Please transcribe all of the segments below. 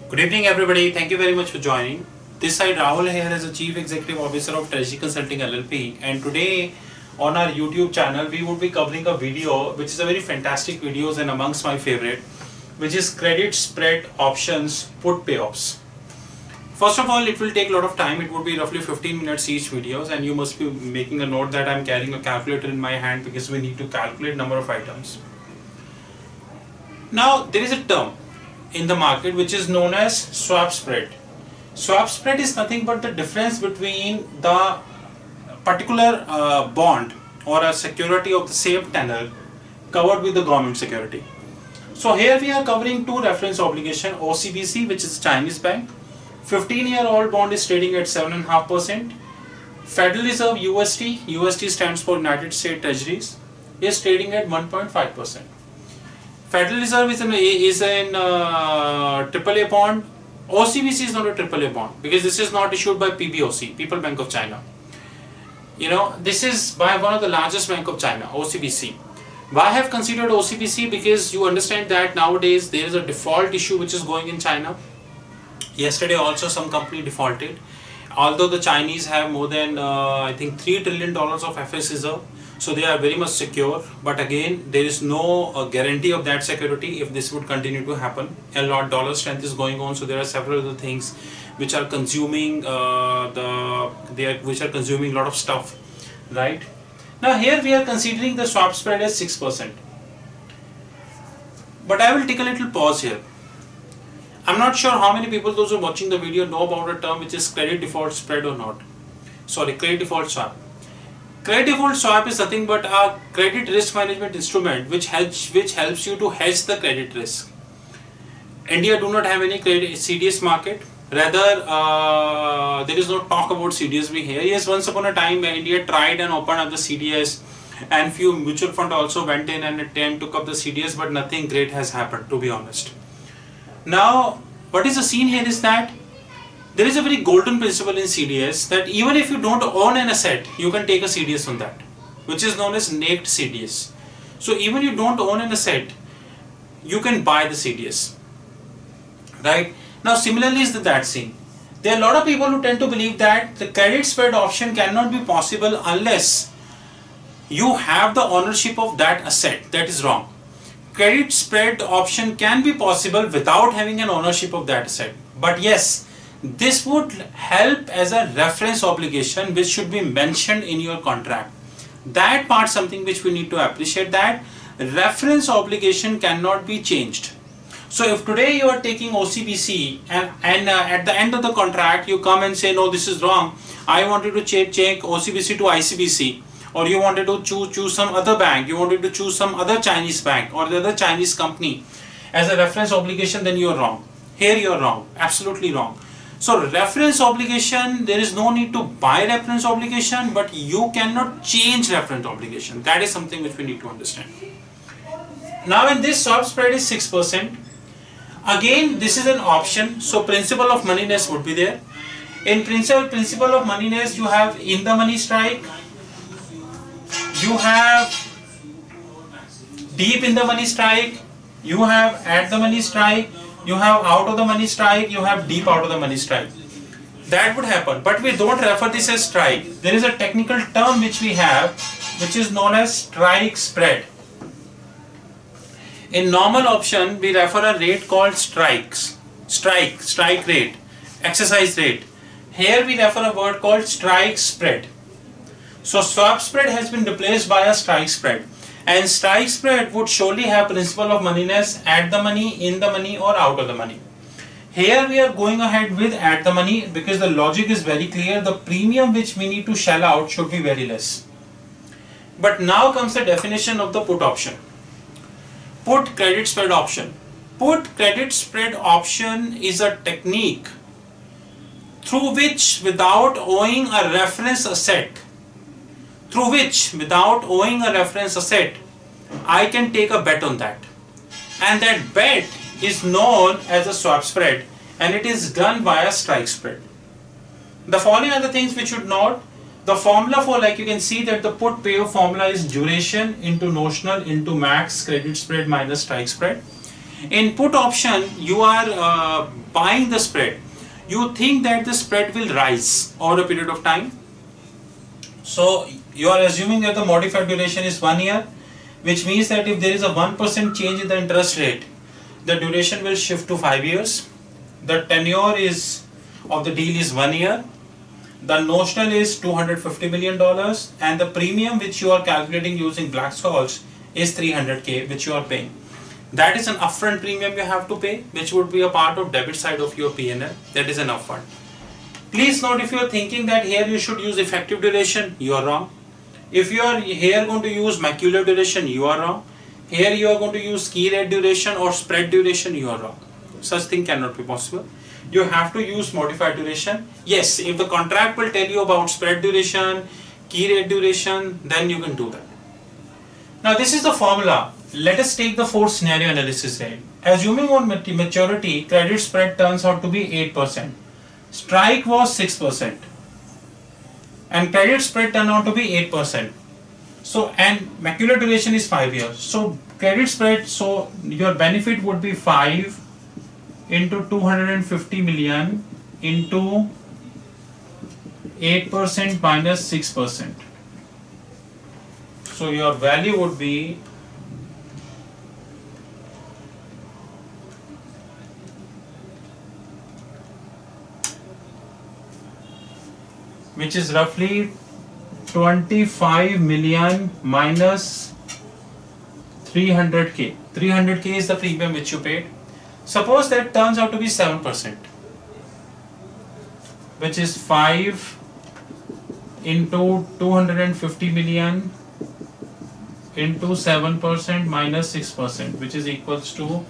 Good evening, everybody. Thank you very much for joining. This side Rahul here as a Chief Executive Officer of Treasury Consulting LLP, and today on our YouTube channel we would be covering a video which is a very fantastic videos and amongst my favorite, which is credit spread options put payoffs. First of all, it will take a lot of time. It would be roughly 15 minutes each videos, and you must be making a note that I'm carrying a calculator in my hand because we need to calculate number of items. Now there is a term in the market which is known as swap spread. Swap spread is nothing but the difference between the particular bond or a security of the same tenor covered with the government security. So here we are covering two reference obligation, OCBC, which is Chinese bank. 15-year-old bond is trading at 7.5%. Federal Reserve UST stands for United States Treasuries, is trading at 1.5%. Federal Reserve is an AAA bond. OCBC is not a AAA bond because this is not issued by PBOC, People Bank of China. This is by one of the largest bank of China, OCBC. Why I have considered OCBC? Because you understand that nowadays there is a default issue which is going in China. Yesterday also some company defaulted. Although the Chinese have more than I think $3 trillion of FS reserve. So they are very much secure, but again there is no guarantee of that security if this would continue to happen. A lot dollar strength is going on, so there are several other things which are consuming a lot of stuff, right? Now here we are considering the swap spread as 6%. But I will take a little pause here. I'm not sure how many people, those who are watching the video, know about a term which is credit default spread or not. Sorry, credit default swap. Credit default swap is nothing but a credit risk management instrument which helps you to hedge the credit risk. India do not have any credit CDS market. Rather, there is no talk about CDS being here. Yes, once upon a time India tried and opened up the CDS, and few mutual fund also went in and took up the CDS, but nothing great has happened, to be honest. Now, what is the scene here is that there is a very golden principle in CDS that even if you don't own an asset, you can take a CDS on that, which is known as naked CDS. So even you don't own an asset, you can buy the CDS, right? Now similarly is that scene. There are a lot of people who tend to believe that the credit spread option cannot be possible unless you have the ownership of that asset. That is wrong. Credit spread option can be possible without having an ownership of that asset. But yes, this would help as a reference obligation which should be mentioned in your contract. That part something which we need to appreciate, that reference obligation cannot be changed. So if today you are taking OCBC and at the end of the contract you come and say, no, this is wrong, I wanted to change OCBC to ICBC, or you wanted to choose some other bank, you wanted to choose some other Chinese bank or the other Chinese company as a reference obligation, then you are wrong. Here you are wrong, absolutely wrong. So reference obligation, there is no need to buy reference obligation, but you cannot change reference obligation. That is something which we need to understand. Now in this swap spread is 6%. Again, this is an option, so principle of moneyness would be there. In principle of moneyness, you have in the money strike, you have deep in the money strike, you have at the money strike, you have out of the money strike, you have deep out of the money strike. That would happen, but we don't refer this as strike. There is a technical term which we have which is known as strike spread. In normal option we refer a rate called strike rate, exercise rate. Here we refer a word called strike spread. So swap spread has been replaced by a strike spread, and strike spread would surely have principle of moneyness, at the money, in the money, or out of the money. Here we are going ahead with at the money because the logic is very clear. The premium which we need to shell out should be very less. But now comes the definition of the put option. Put credit spread option. Put credit spread option is a technique through which without owing a reference asset, I can take a bet on that, and that bet is known as a swap spread, and it is done via strike spread. The following are the things which you should note. The formula for, like you can see that the put payoff formula is duration into notional into max credit spread minus strike spread. In put option, you are buying the spread. You think that the spread will rise over a period of time. So you are assuming that the modified duration is 1 year, which means that if there is a 1% change in the interest rate, the duration will shift to 5 years. The tenure is of the deal is 1 year. The notional is $250 million, and the premium which you are calculating using Black-Scholes is 300K, which you are paying. That is an upfront premium you have to pay, which would be a part of debit side of your P&L. That is an upfront. Please note, if you are thinking that here you should use effective duration, you are wrong. If you are here going to use macular duration, you are wrong. Here you are going to use key rate duration or spread duration, you are wrong. Such thing cannot be possible. You have to use modified duration. Yes, if the contract will tell you about spread duration, key rate duration, then you can do that. Now this is the formula. Let us take the 4th scenario analysis here. Assuming on maturity, credit spread turns out to be 8%. Strike was 6%. And credit spread turned out to be 8%. So, and macular duration is 5 years. So credit spread, so your benefit would be 5 into 250 million into 8% minus 6%. So your value would be which is roughly 25 million minus 300K. 300K is the premium which you paid. Suppose that turns out to be 7%, which is 5 into 250 million into 7% minus 6%, which is equals to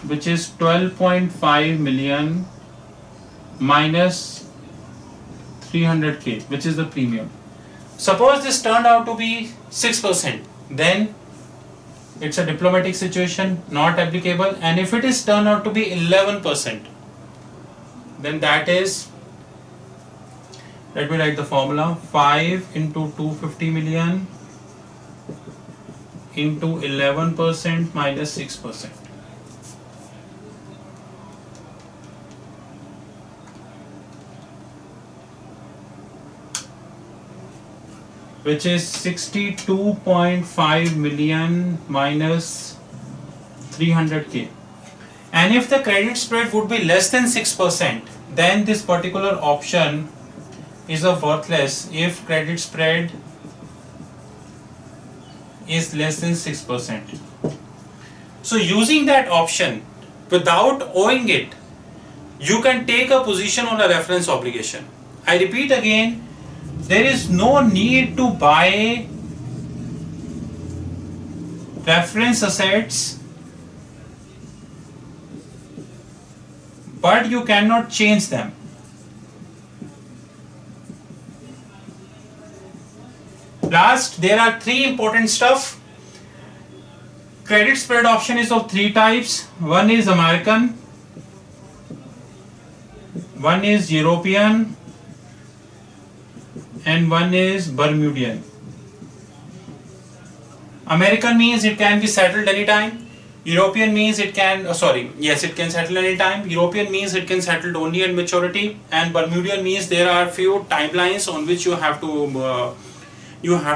which is 12.5 million minus 300K, which is the premium. Suppose this turned out to be 6%, then it's a diplomatic situation, not applicable. And if it is turned out to be 11%, then that is, let me write the formula, 5 into 250 million into 11% minus 6%. Which is 62.5 million minus 300K. And if the credit spread would be less than 6%, then this particular option is a worthless if credit spread is less than 6%. So using that option without owing it, you can take a position on a reference obligation. I repeat again, there is no need to buy reference assets, but you cannot change them. Last, there are 3 important stuff. Credit spread option is of 3 types. One is American, one is European, and one is Bermudian. American means it can be settled anytime. European means it can, it can settle anytime. European means it can settle only at maturity, and Bermudian means there are few timelines on which you have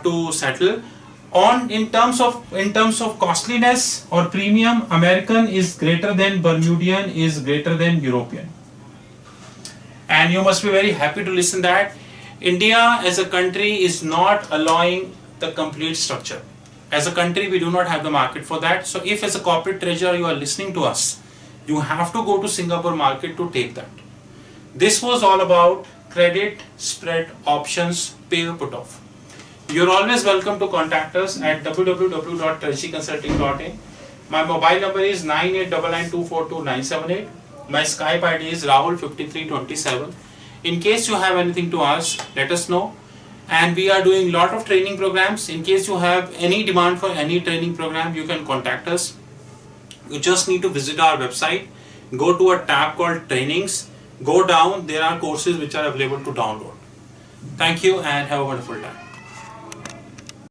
to settle. In terms of costliness or premium, American is greater than Bermudian is greater than European. And you must be very happy to listen that India as a country is not allowing the complete structure. As a country, we do not have the market for that. So if as a corporate treasurer you are listening to us, you have to go to Singapore market to take that. This was all about credit spread options pay or put off. You're always welcome to contact us at www.treasuryconsulting.in. My mobile number is 9899242978. My Skype ID is Rahul5327. In case you have anything to ask, let us know. And we are doing lot of training programs. In case you have any demand for any training program, you can contact us. You just need to visit our website, go to a tab called trainings, go down, there are courses which are available to download. Thank you and have a wonderful time.